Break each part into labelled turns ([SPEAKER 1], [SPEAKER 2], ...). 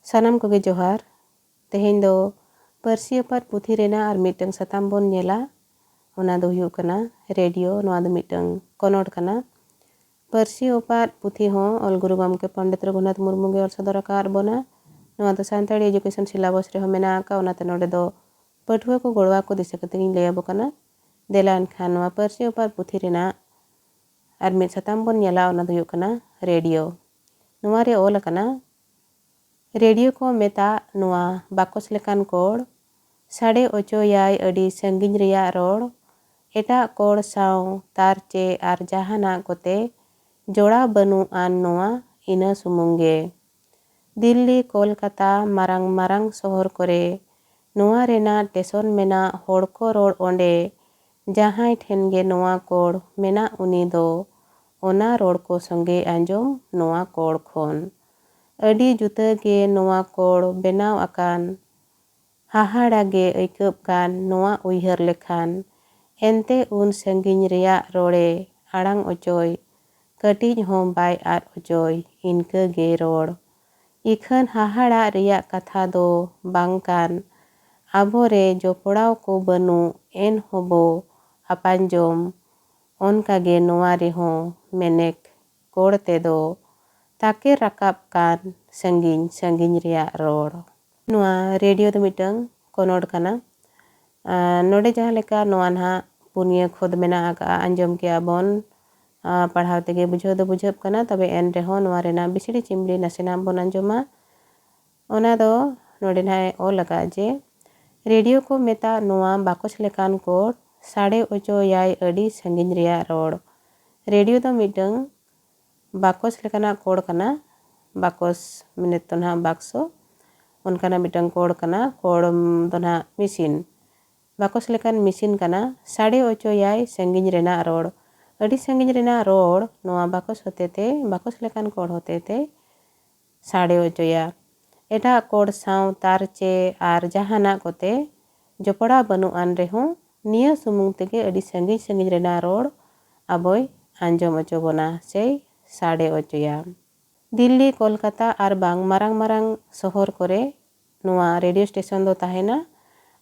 [SPEAKER 1] सानाम कोगे जोहार। तेहेñ दो Parsi अपात पुथी Raina are मिटंग साताम bone नेला ओना दो हुयुग कना रेडियो नोआ दो मिटंग कनोड कना। पार्सी अपात पुथी हों ऑल गुरु गमके पंडित रघुनाथ मुर्मू गे ऑल सदर आकाद बोना। नोआ दो सानताड़ी एजुकेशन सिलेबस रे हो मेना आका ओनाते नोडे दो पठुआ को गोड़वा को दिशा कते गिन लैया बो कना। देला एनखान नोआ पार्सी अपात पुथी रेना आर मिट साताम बोन नेला ओना दो हुयुग कना रेडियो। नोआ रे ऑल कना रेडियो को मेता नोआ बाकोस लेकान कोड़ साड़े ओचोयाय अडी संगिन रिया रोड़ एटा कोड़ साव तार चे आर जहाना कोते जोड़ा बनु आन नोआ इना सुमुंगे। दिल्ली कोलकाता मारांग मारांग शहर करे नोआ रेना टेसन मेना होड़ को रोड़ ओंडे जहां ठेनगे नोआ कोड़ मेना उनी दो ओना रोड़ को संगे आंजोम नोआ कोड़ खोन। अडी जुता गे नोआ कोड़ बेनाव आकान हाहाड़ा गे ऐकब कान नोआ उइहर लेखान एनते उन संगिन रिया रोड़े आड़ांग ओचोय कटिज हों बाय आद ओचोय इनके गे रोड़। इखन हाहाड़ा रिया कथा दो बांग कान आबोरे जोपड़ाव को बनु एन होबो आपांजोम ओनका गे नोआ रेहों मेनेक कोड़ तेदो ताके राकाब कान संगिन संगिन रिया रोड़। नोआ रेडियो दो मिटंग कनोड कना। नोडे जहाँ लेका नोआ नहा पुनिया खुद मेना आका आंजोम के आबोन पढ़ाव तेगे बुझो दो बुझब कना तबे एन रेहों नोआ रेना बिसड़ी चिमड़ी नसेनाम बोन आंजोमा। ओना दो नोडे नहा ओ लगा जे रेडियो को मेता नोआ बाकोस लेकान कोड़ साड़े ओचो याय अडी संगिन रिया रोड़। रेडियो दो मिटंग बाकोस लेकाना कोड़ कना बाकोस मिनिट तो ना बाक्सो उनकाना मिटंग कोड़ कना कोड़ दो ना मिसिन बाकोस लेकान मिसिन कना साड़े ओचो याय संगिन रेना रोड़ अडी संगिन रेना रोड़ नोआ बाकोस होते ते बाकोस लेकान कोड़ होते ते साड़े ओचो या एटा कोड़ साव तार चे आर जहाना कोते जोपड़ा बनु आन रेहों निया सुमुंग तेगे अडी संगिन संगिन रेना रोड़ आबोय आंजोम ओचो बोना से साड़े ओचो या। दिल्ली कोलकाता आर बांग मारांग मारांग शहर करे नोआ रेडियो स्टेशन दो ताहेना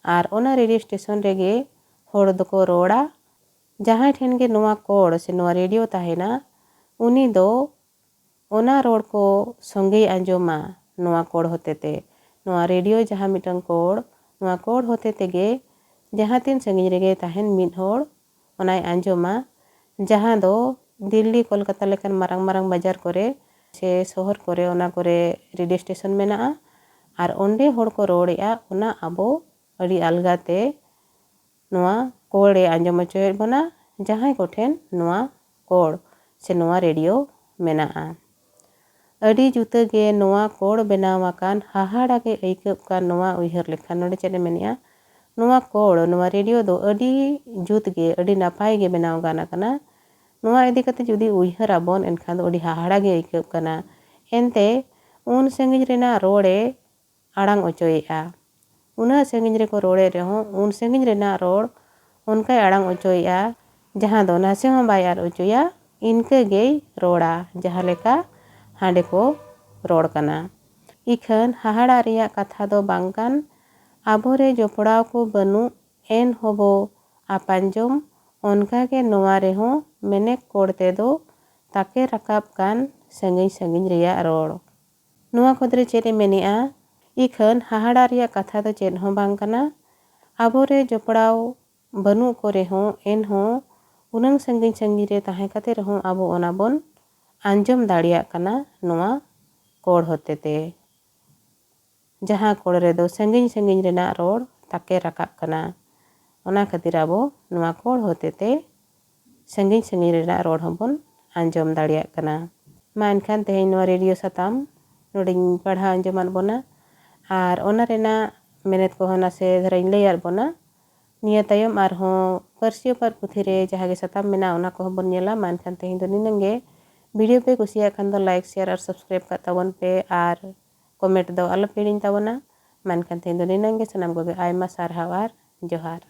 [SPEAKER 1] आर ओना रेडियो स्टेशन रेगे होड़ दोको रोड़ा जहां ठेन गे नोआ कोड़ से नोआ रेडियो ताहेना उनी दो ओना रोड़ को संगे आंजोमा नोआ कोड़ होते ते नोआ रेडियो जहां मिटंग कोड़ नोआ कोड़ होते तेगे जहां तीन संगिन रेगे ताहेन मिद होड़ ओनाय आंजोमा जहां दो दिल्ली कोलकाता लेकान मारांग मारांग बाजार करे से शहर करे ओना करे रेडियो स्टेशन मेना आर ओंडे होड़ को रोड़ेआ ओना आबो अड़ी अलगाते नोआ कोड़े आंजोम ओचोयेद बोना जहां कोठेन नोआ कोड़ से नोआ रेडियो मेना। अड़ी जुता गे नोआ कोड़ बेनाव आकान हाहाड़ा गे ऐकब कान नोआ उइहर लेखान नोडे चेदे मेनिया नोआ कोड़ नोआ रेडियो दो अड़ी जुत गे अड़ी नापाय गे बेनाव गाना कना। नोआ इदी कते जुदी उइहर आबोन एनखान दो अड़ी हाहाड़ा गे ऐकब कना एनते उन संगिन रेना रोड़े आड़ांग ओचोयेआ उना संगिन रे को रोड़े रेहों उन संगिन रेना रोड़ उनका आड़ांग ओचोयेआ जहां दो नासे हों बाय आर ओचोया इनके गे रोड़ा जहां लेका हांडे को रोड़ कना। इखन हाहाड़ा रिया कथा दो बांगकान आबोरे जोपड़ाव को बनु एन होबो आपांजोम ओनका के नोआ रेहों मेनेक कोड़ते दो ताके राकाब कान संगिन संगिन रिया रोड़। नोआ खुदरे चेरे मेनिया इखन हाहाड़ा रिया कथा दो चेद हों बांग कना आबोरे जोपड़ाव बनु को रेहों एन हों उनंग संगिन संगिन रे ताहे कते रेहों आबो ओना बोन आंजोम दाड़िया कना नोआ कोड़ होते ते जहां कोड़ रे दो संगिन संगिन रेना रोड़ ताके राकाब कना ओना खातिर आबो नोआ कोड़ होते ते संगिन संगिन रेना रोड़ होंबोन आंजोम दाड़िया कना। मा एनखान तेहेñ नोआ रेडियो साताम नोडिन पढ़ा आंजोमाद बोना आर ओना रेना मेनेत को होना से धराइन लैयार बोना निया तायम आर हों पार्सी अपात पुथी रे जहां गे साताम मेना ओना को होंबोन नेला। मा एनखान तेहेñ दो निनंगे वीडियो पे कुसिया खान दो लाइक शेयर और सब्सक्राइब का ताबोन पे आर कमेंट दो आलो पेड़िन ताबोना। मा एनखान तेहेñ दो निनंगे सनाम कोगे आयमा सारहाव आर जोहार।